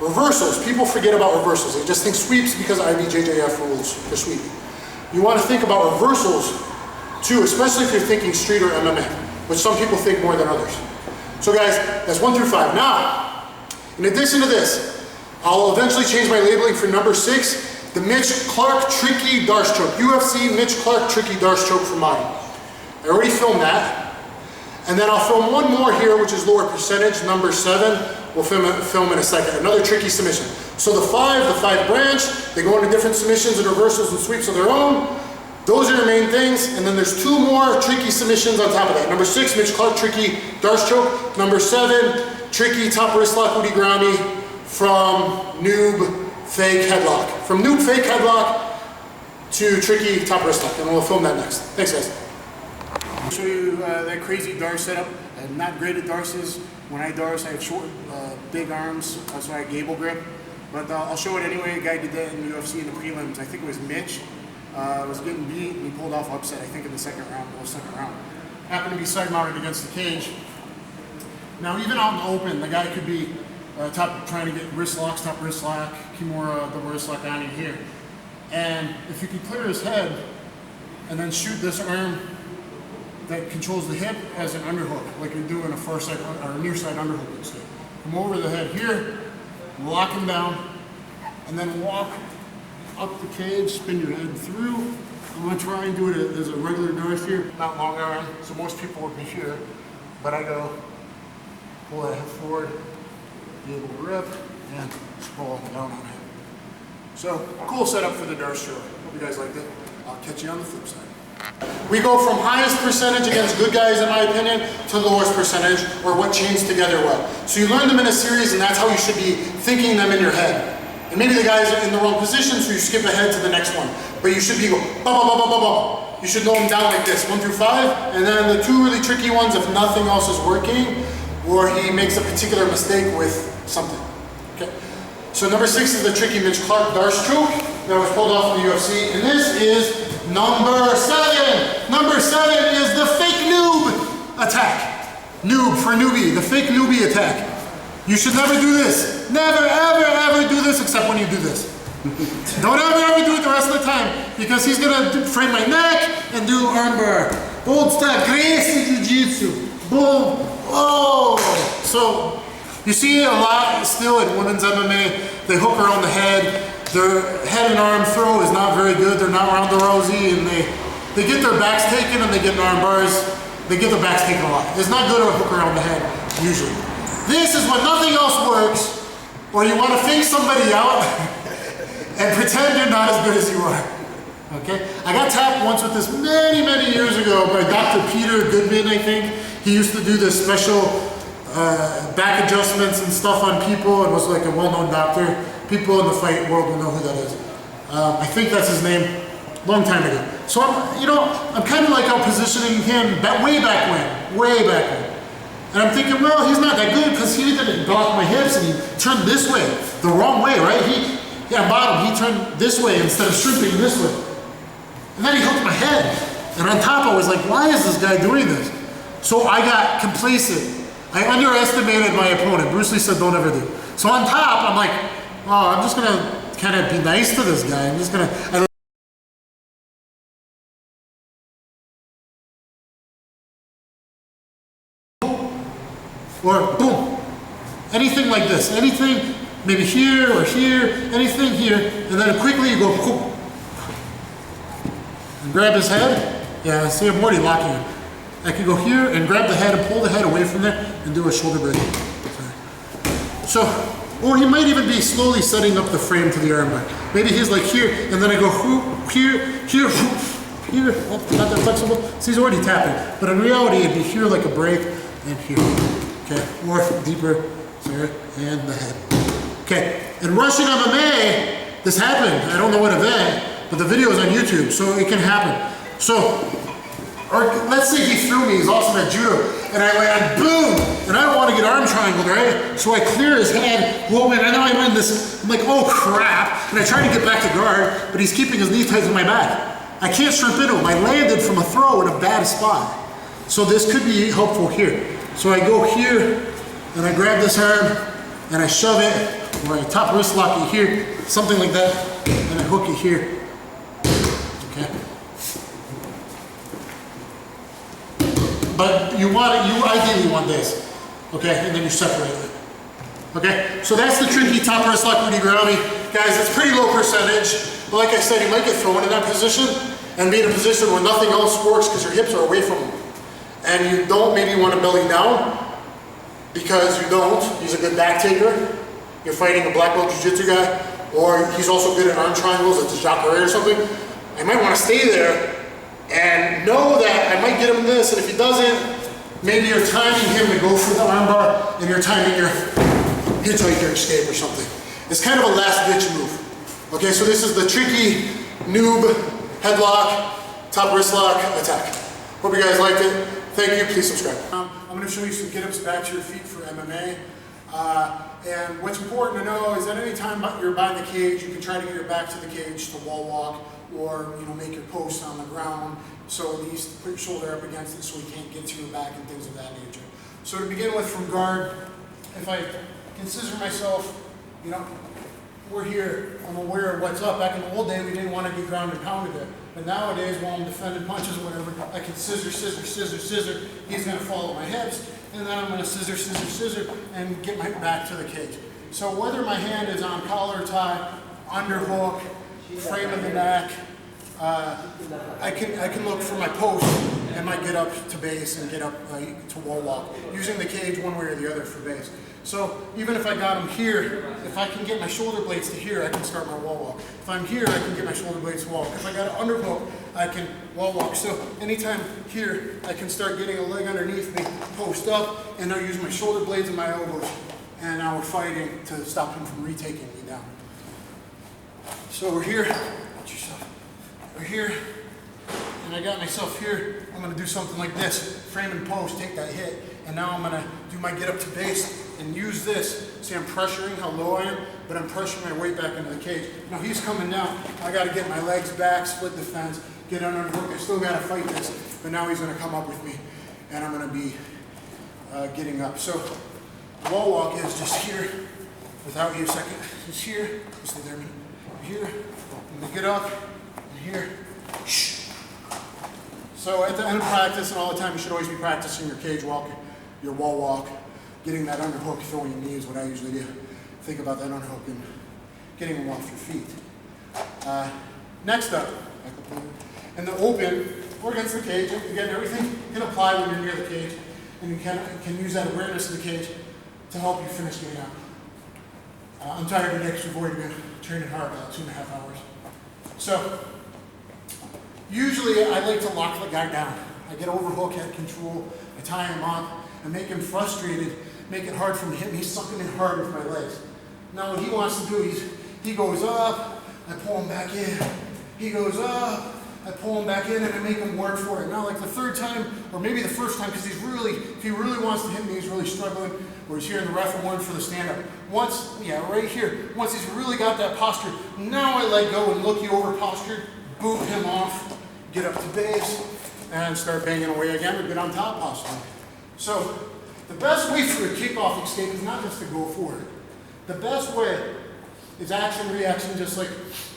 Reversals, people forget about reversals. They just think sweeps because IBJJF rules for sweeping. You want to think about reversals too, especially if you're thinking street or MMA, which some people think more than others. So guys, that's 1 through 5. Now, in addition to this, I'll eventually change my labeling for number 6, the Mitch Clark Tricky Darce Choke. UFC Mitch Clark Tricky Darce Choke for mine. I already filmed that. And then I'll film one more here, which is lower percentage, number 7. We'll film in a second. Another tricky submission. So the 5 branch, they go into different submissions and reversals and sweeps of their own. Those are your main things. And then there's 2 more tricky submissions on top of that. Number 6, Mitch Clark Tricky Darce Choke. Number 7, Tricky Top Wrist Lock Udi Groundy from Noob Fake Headlock. From Noob Fake Headlock to Tricky Top Wrist Lock. And we'll film that next. Thanks guys. I'll show you that crazy Darce setup. I'm not great at Darces. When I Darce, I have short, big arms. That's why I gable grip. But I'll show it anyway. A guy did that in UFC in the prelims. I think it was Mitch. Was getting beat and he pulled off upset, I think in the second round. Happened to be side mounted against the cage. Now even out in the open, the guy could be trying to get wrist locks, top wrist lock, Kimura double wrist lock on in here. And if you can clear his head and then shoot this arm that controls the hip as an underhook, like you're doing a far side or a near side underhook instead. Come over the head here, lock him down, and then walk up the cage, spin your head through. I'm gonna try and do it as a regular Darce here, not long arm, so most people would be here, but I go pull that head forward, be able to grip, and scroll down on him. So, cool setup for the Darce show. Hope you guys liked it. I'll catch you on the flip side. We go from highest percentage against good guys, in my opinion, to lowest percentage, or what chains together well. So you learn them in a series, and that's how you should be thinking them in your head. And maybe the guys are in the wrong position, so you skip ahead to the next one. But you should be going, ba ba ba ba ba ba. You should know them down like this, 1 through 5. And then the 2 really tricky ones, if nothing else is working, or he makes a particular mistake with something. Okay. So number 6 is the tricky Mitch Clark Darce choke that was pulled off in the UFC. And this is number 7. Number 7 is the fake noob attack. Noob for newbie, the fake newbie attack. You should never do this. Never, ever, ever do this except when you do this. Don't ever do it the rest of the time, because he's gonna frame my neck and do armbar. Old style, crazy jiu-jitsu. Boom. Oh. So you see a lot still in women's MMA. They hook around the head. Their head and arm throw is not very good. They're not Ronda Rousey, and they get their backs taken and they get arm bars. They get their backs taken a lot. It's not good to hook around the head, usually. This is when nothing else works, or you want to fake somebody out and pretend you're not as good as you are. Okay? I got tapped once with this many, many years ago by Dr. Peter Goodman, I think. He used to do this special back adjustments and stuff on people, and was like a well-known doctor. People in the fight world will know who that is. I think that's his name, long time ago. So I'm kind of like out positioning him way back when. And I'm thinking, well, he's not that good because he didn't block my hips and he turned this way, the wrong way, right? Bottom, he turned this way instead of shrimping this way. And then he hooked my head. And on top, I was like, why is this guy doing this? So I got complacent. I underestimated my opponent. Bruce Lee said, don't ever do. So on top, I'm like, oh, I'm just gonna kind of be nice to this guy. I'm just gonna, or boom, anything like this, anything, maybe here or here, anything here, and then quickly you go, boom, and grab his head. Yeah, see, I'm already locking him. I can go here and grab the head and pull the head away from there and do a shoulder break. So, or he might even be slowly setting up the frame to the armbar. Maybe he's like here, and then I go here, here, here, oh, not that flexible. So he's already tapping. But in reality, it'd be here like a break, and here. Okay, or deeper, sorry, and the head. Okay, in Russian MMA, this happened. I don't know what event, but the video is on YouTube, so it can happen. So, or let's say he threw me, he's awesome at judo, and I land, boom, and I don't want to get arm triangled, right? So I clear his head, whoa, and now I'm in this, I'm like, oh crap, and I try to get back to guard, but he's keeping his knee tight to my back. I can't shrimp into him. I landed from a throw in a bad spot. So this could be helpful here. So I go here, and I grab this arm, and I shove it, or I top wrist lock it here, something like that, and I hook it here. Okay. But you ideally want this, okay, and then you separate it. Okay, so that's the tricky top wrist lock Rudy Gravi. Guys, it's pretty low percentage, but like I said, you might get thrown in that position and be in a position where nothing else works because your hips are away from him. And you don't maybe want to belly down, because you don't. He's a good back taker. You're fighting a black belt jiu-jitsu guy, or he's also good at arm triangles, at the jacare or something. I might want to stay there and know that I might get him this, and if he doesn't, maybe you're timing him to go for the armbar, and you're timing your hitchhiker escape or something. It's kind of a last ditch move. Okay, so this is the tricky noob headlock, top wrist lock attack. Hope you guys liked it. Thank you, please subscribe. I'm going to show you some get-ups back to your feet for MMA. And what's important to know is that anytime you're by the cage, you can try to get your back to the cage to wall walk, or make your post on the ground, so at least put your shoulder up against it so he can't get to your back and things of that nature. So to begin with, from guard, if I can scissor myself, we're here, I'm aware of what's up. Back in the old day, we didn't want to get ground and pounded there. But nowadays, while I'm defending punches or whatever, I can scissor, scissor, scissor, scissor. He's going to follow my hips, and then I'm going to scissor, scissor, scissor, and get my back to the cage. So whether my hand is on collar tie, underhook, frame of the neck, I can look for my post and might get up to base and get up to wall walk, using the cage one way or the other for base. So even if I got him here, if I can get my shoulder blades to here, I can start my wall walk. If I'm here, I can get my shoulder blades to wall walk. If I got an underhook, I can wall walk. So anytime here, I can start getting a leg underneath me, post up, and now use my shoulder blades and my elbows. And now we're fighting to stop him from retaking me down. So we're here, watch yourself. We're here, and I got myself here. I'm gonna do something like this, frame and post, take that hit, and now I'm gonna do my get up to base and use this. See, I'm pressuring how low I am, but I'm pressuring my weight back into the cage. Now he's coming down. I gotta get my legs back, split the fence, get under the hook. I still gotta fight this, but now he's gonna come up with me, and I'm gonna be getting up. So wall walk is just here, without you a second. Just here, just stay there a minute. Here, I'm gonna get up, and here. So at the end of practice and all the time, you should always be practicing your cage walk, your wall walk, getting that underhook, throwing your knees, what I usually do. Think about that underhook and getting them off your feet. Next up, in the open, or against the cage, again, everything can apply when you're near the cage, and you can use that awareness of the cage to help you finish getting out. I'm tired today because we've already been training hard, about 2.5 hours. So, usually I like to lock the guy down. I get overhook, head control, I tie him up, I make him frustrated, make it hard for him to hit me. He's sucking in hard with my legs. Now what he wants to do is, he goes up, I pull him back in. He goes up, I pull him back in, and I make him work for it. Now like the third time, or maybe the first time, because if he really wants to hit me, he's really struggling, or he's hearing the ref one for the stand-up. Once, yeah, right here, once he's really got that posture, now I let go and look you over postured, boot him off, get up to base, and start banging away again, or get on top posture. So the best way for a kickoff escape is not just to go forward. The best way is action, reaction, just like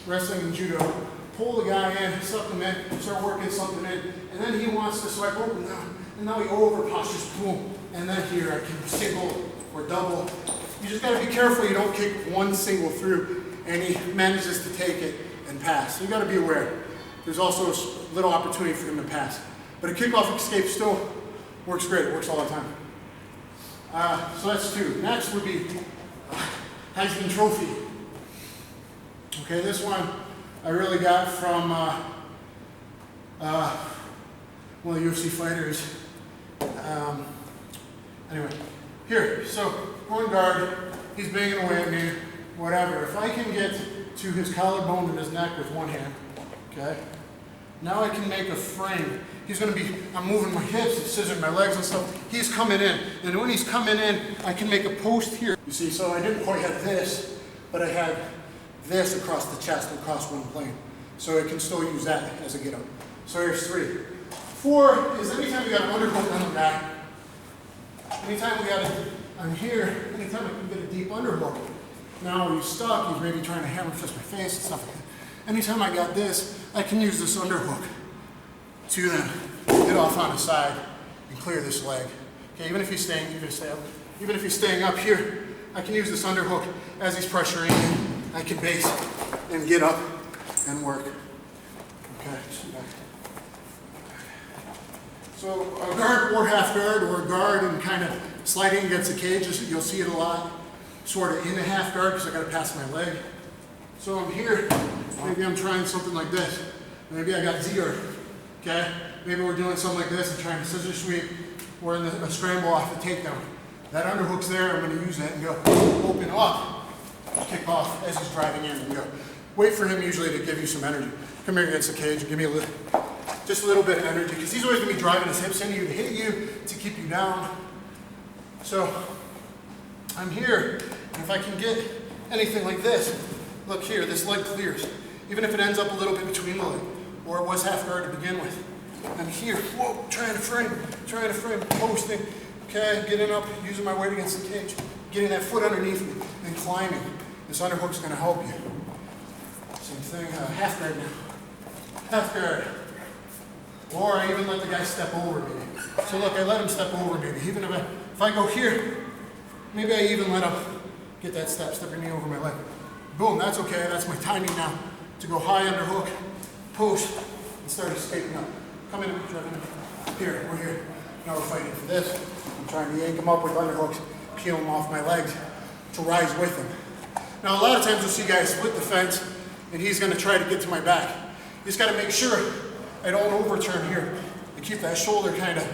wrestling and judo. Pull the guy in, suck him in, start working something in, and then he wants to swipe open down, and now he over postures, boom, and then here I can single or double. You just gotta be careful you don't kick one single through, and he manages to take it and pass. So you gotta be aware. There's also a little opportunity for him to pass. But a kickoff escape still works great, it works all the time. So that's two. Next would be Heisman Trophy. Okay, this one I really got from one of the UFC fighters. Anyway, here, so one guard, he's banging away at me, whatever. If I can get to his collarbone and his neck with one hand, okay, now I can make a frame. He's gonna be, I'm moving my hips, scissoring my legs and stuff. He's coming in, and when he's coming in, I can make a post here. You see, so I didn't quite have this, but I had this across the chest, across one plane. So I can still use that as a get up. So here's 3. 4 is anytime we got an underhook on the back, anytime we got it, I'm here, anytime I can get a deep underhook. Now he's stuck, he's maybe trying to hammer fist my face and stuff like that. Anytime I got this, I can use this underhook to then get off on the side and clear this leg. Okay, even if he's staying up here, I can use this underhook as he's pressuring in. I can base and get up and work. Okay, so a guard or half guard, or a guard and kind of sliding against the cage, you'll see it a lot, sort of in a half guard because I got to pass my leg. So I'm here, maybe I'm trying something like this. Maybe I got zero, okay? Maybe we're doing something like this and trying to scissor sweep. We're in a scramble off the takedown. That underhook's there, I'm gonna use that and go open up, kick off as he's driving in and go. Wait for him usually to give you some energy. Come here against the cage and give me just a little bit of energy, because he's always gonna be driving his hips into you to hit you, to keep you down. So I'm here, and if I can get anything like this, look here, this leg clears. Even if it ends up a little bit between the leg, or it was half guard to begin with. I'm here, whoa, trying to frame, posting, okay, getting up, using my weight against the cage, getting that foot underneath me, and climbing. This underhook's gonna help you. Same thing, half guard now. Half guard. Or I even let the guy step over me. So look, I let him step over me. Even if I go here, maybe I even let him get that stepping me over my leg. Boom, that's okay, that's my timing now. To go high underhook, post, and start escaping up. Come in, driving in. Here, we're here. Now we're fighting for this. I'm trying to yank him up with underhooks peel them off my legs to rise with him. Now a lot of times you'll see guys split the fence and he's gonna try to get to my back. You just gotta make sure I don't overturn here and keep that shoulder kind of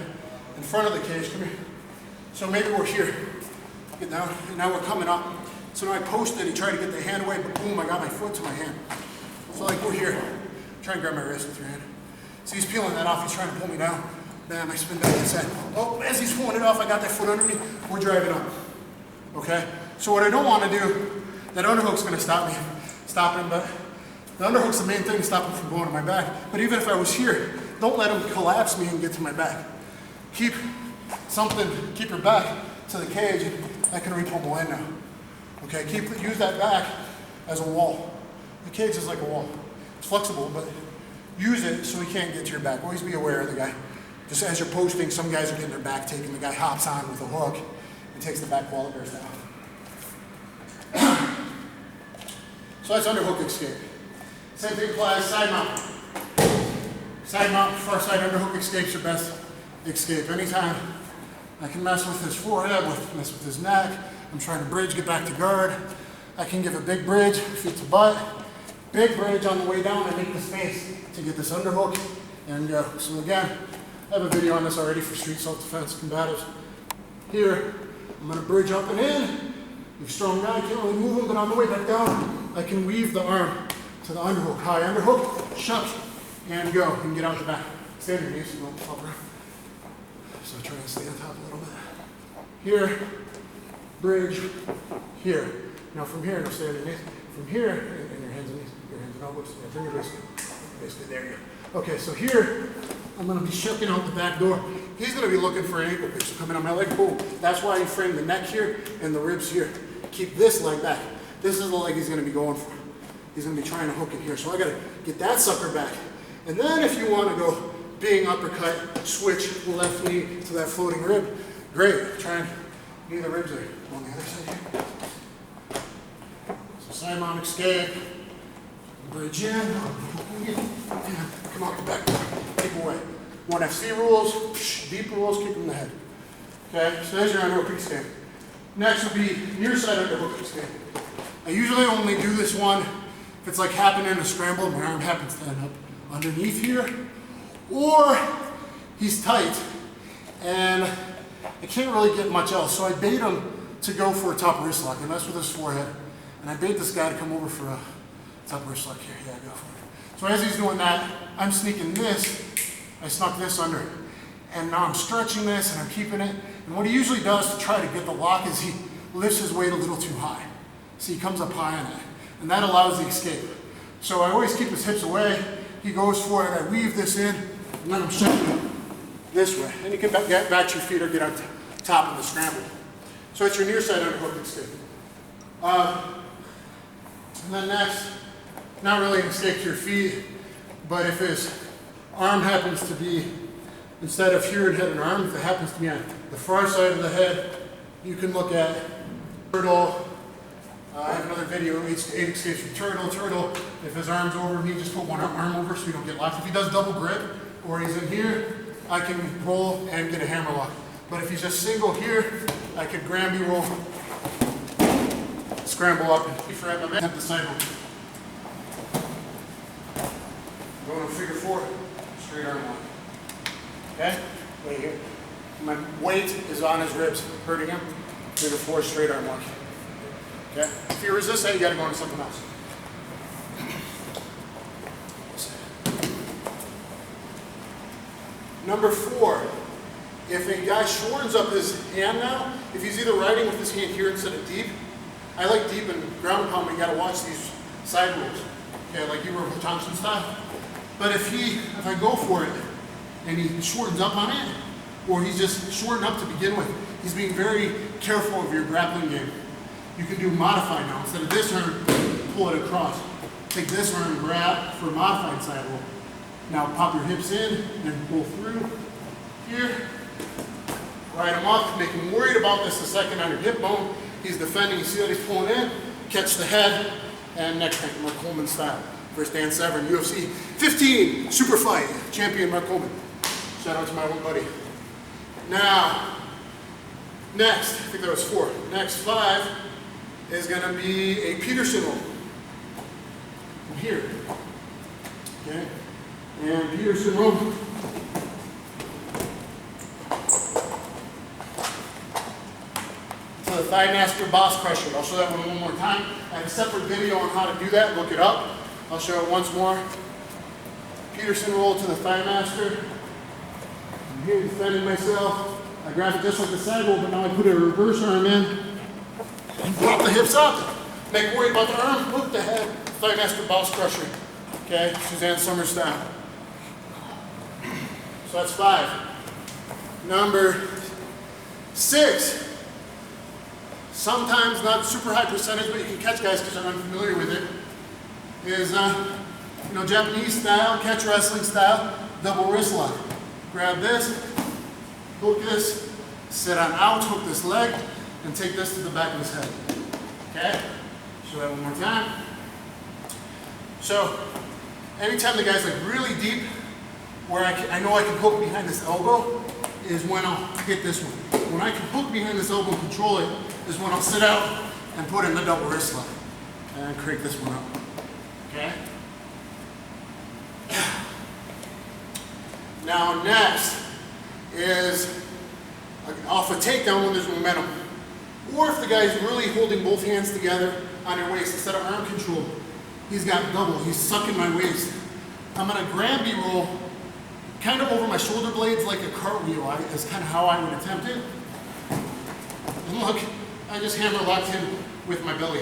in front of the cage. Come here. So maybe we're here. Get down, and now we're coming up. So now I posted, he tried to get the hand away, but boom, I got my foot to my hand. So like we're here. Try and grab my wrist with your hand. So he's peeling that off, he's trying to pull me down. Bam, I spin back inside. Oh, as he's pulling it off, I got that foot under me, we're driving up. Okay? So what I don't want to do, that underhook's gonna stop him, but the underhook's the main thing to stop him from going to my back. But even if I was here, don't let him collapse me and get to my back. Keep your back to the cage, and I can re-pummel in now. Okay, use that back as a wall. The cage is like a wall. It's flexible, but use it so he can't get to your back. Always be aware of the guy. Just as you're posting, some guys are getting their back taken. The guy hops on with a hook and takes the back wall, it bears down. So that's underhook escape. Same thing applies side mount. Side mount, far side underhook escape's your best escape. Anytime I can mess with his forehead, mess with his neck, I'm trying to bridge, get back to guard. I can give a big bridge, feet to butt. Big bridge on the way down, I make the space to get this underhook and go. So again, I have a video on this already for street self-defense combatives. Here, I'm gonna bridge up and in. You're a strong guy, can't really move him, but on the way back down, I can weave the arm to the underhook. High underhook, shuck, and go, and get out the back. Stay on your knees, you won't fall around. So try to stay on top a little bit. Here, bridge, here. Now from here, no, stay on your knees. From here, and your hands and knees, your hands and elbows, yeah, bring your wrist. Basically, there you go. Okay, so here, I'm gonna be shucking out the back door. He's gonna be looking for an ankle pick, so coming on my leg, boom. That's why you frame the neck here and the ribs here. Keep this leg back. This is the leg he's gonna be going for. He's gonna be trying to hook it here. So I gotta get that sucker back. And then if you wanna go being uppercut, switch left knee to that floating rib, great. Try and knee the ribs there. On the other side here. So side mount escape, bridge in, come out the back, keep away. 1FC rules, deep rules, keep them in the head. Okay, so there's your underhook escape. Next will be near side underhook escape. I usually only do this one if it's like happening in a scramble, my arm happens to end up underneath here, or he's tight and I can't really get much else. So I bait him to go for a top wrist lock, and that's with his forehead. And I bait this guy to come over for a top wrist lock here. Yeah, go for it. So as he's doing that, I'm sneaking this. I snuck this under. And now I'm stretching this and I'm keeping it. And what he usually does to try to get the lock is he lifts his weight a little too high. So he comes up high on that. And that allows the escape. So I always keep his hips away. He goes for it. I weave this in. And then I'm shucking this way. And you can get back to your feet or get on top of the scramble. So it's your near side underhook escape. And then next, not really an escape to your feet, but if his arm happens to be, instead of here and head and arm, if it happens to be on the far side of the head, you can look at turtle. I have another video, 8 escapes from turtle. Turtle, if his arm's over me, just put one arm over so you don't get locked. If he does double grip, or he's in here, I can roll and get a hammer lock. But if he's just single here, I could Granby roll, scramble up, and keep right my man at the sidewalk. Going to figure 4, straight arm lock. Okay? Right here. My weight is on his ribs, hurting him. Figure 4, straight arm lock. Okay? If you resist that, you got to go into something else. Number 4, if a guy shortens up his hand now, if he's either riding with his hand here instead of deep, I like deep and ground and pound, but you got to watch these side moves. Okay, like you were with Thompson style. But if I go for it and he shortens up on it, or he's just shortened up to begin with, he's being very careful of your grappling game. You can do modify now. Instead of this arm, pull it across. Take this arm and grab for a modified side roll. Now pop your hips in and pull through here. Ride him up, make him worried about this the second on your hip bone. He's defending, you see that he's pulling in, catch the head, and neck crank, Mark Coleman style. First Dan Severn, UFC 15, super fight, champion Mark Coleman. Shout out to my old buddy. Now, Next, I think that was 4. Next 5 is going to be a Peterson roll. From here. Okay? And Peterson roll. To the Thigh Master Boss Crusher. I'll show that one more time. I have a separate video on how to do that. Look it up. I'll show it once more. Peterson roll to the Thigh Master. I'm here defending myself. I grab it just like the side roll, but now I put a reverse arm in and pop the hips up. Make worry about the arm, look the head. Thigh Master Boss Crusher. Okay, Suzanne Summers style. So that's 5. Number 6. Sometimes not super high percentage, but you can catch guys because they're unfamiliar with it. Is Japanese style, catch wrestling style, double wrist lock. Grab this. Hook this, sit on out, hook this leg, and take this to the back of his head. Okay? Show that one more time. So, anytime the guy's like really deep, where I know I can hook behind this elbow, is when I'll hit this one. When I can hook behind this elbow and control it, is when I'll sit out and put in the double wrist lock. And crank this one up. Okay? Now next, is off a takedown when there's momentum. Or if the guy's really holding both hands together on your waist, instead of arm control, he's got double, he's sucking my waist. I'm gonna Granby roll kind of over my shoulder blades like a cartwheel, is kind of how I would attempt it. And look, I just hammer locked him with my belly.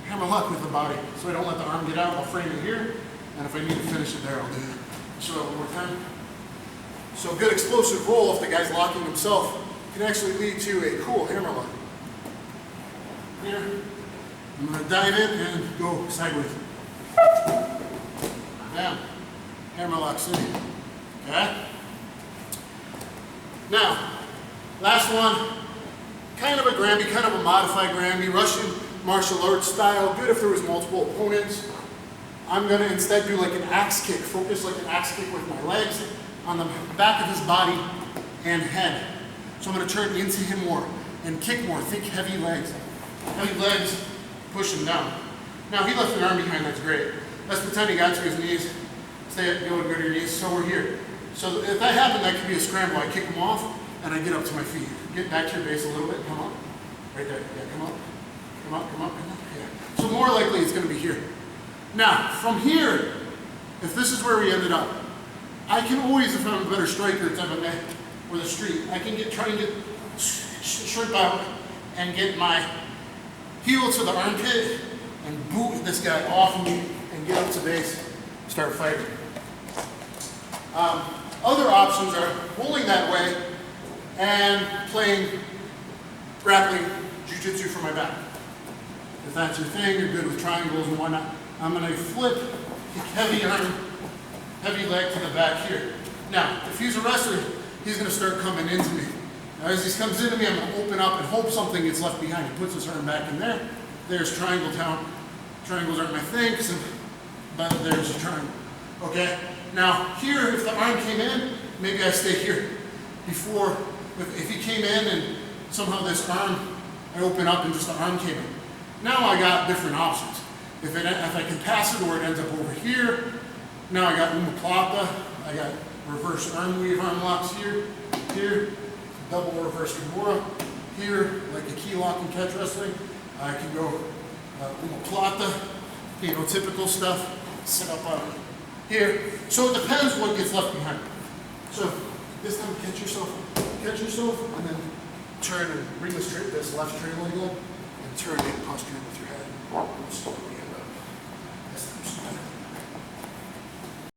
Hammer lock with the body, so I don't let the arm get out, I'll frame it here, and if I need to finish it there, I'll do it. Show it one more time. So a good explosive roll, if the guy's locking himself, can actually lead to a cool hammer lock. Here, I'm going to dive in and go sideways. Down. Hammer lock city. Okay? Now, last one, kind of a Granby, kind of a modified Granby, Russian martial arts style, good if there was multiple opponents. I'm going to instead do like an axe kick, focus like an axe kick with my legs on the back of his body and head. So I'm going to turn into him more and kick more, think heavy legs. Heavy legs, push him down. Now he left an arm behind, that's great. Let's pretend he got to his knees, go to your knees, so we're here. So if that happened, that could be a scramble. I kick him off and I get up to my feet. Get back to your base a little bit, come up. Right there, yeah, come up. Come up, come up, come up, yeah. So more likely it's going to be here. Now, from here, if this is where we ended up, I can always, if I'm a better striker, it's MMA or the street, I can try and get shrimp out and get my heel to the armpit and boot this guy off me and get up to base, start fighting. Other options are rolling that way and playing grappling jiu-jitsu for my back. If that's your thing, you're good with triangles and whatnot. I'm going to flip, kick heavy arm, heavy leg to the back here. Now, if he's a wrestler, he's going to start coming into me. Now, as he comes into me, I'm going to open up and hope something gets left behind. He puts his arm back in there. There's triangle town. Triangles aren't my thing, but there's a triangle. Okay? Now, here, if the arm came in, maybe I stay here. Before, if he came in and somehow this arm, I open up and just the arm came in. Now I got different options. If I can pass it or it ends up over here, now I got omoplata, I got reverse arm weave arm locks here, double reverse kimura, here, like a key lock in catch wrestling. I can go omoplata, typical stuff, sit up on here. So it depends what gets left behind. So this time catch yourself, and then turn and bring this left straight leg up, and turn and posture with your head.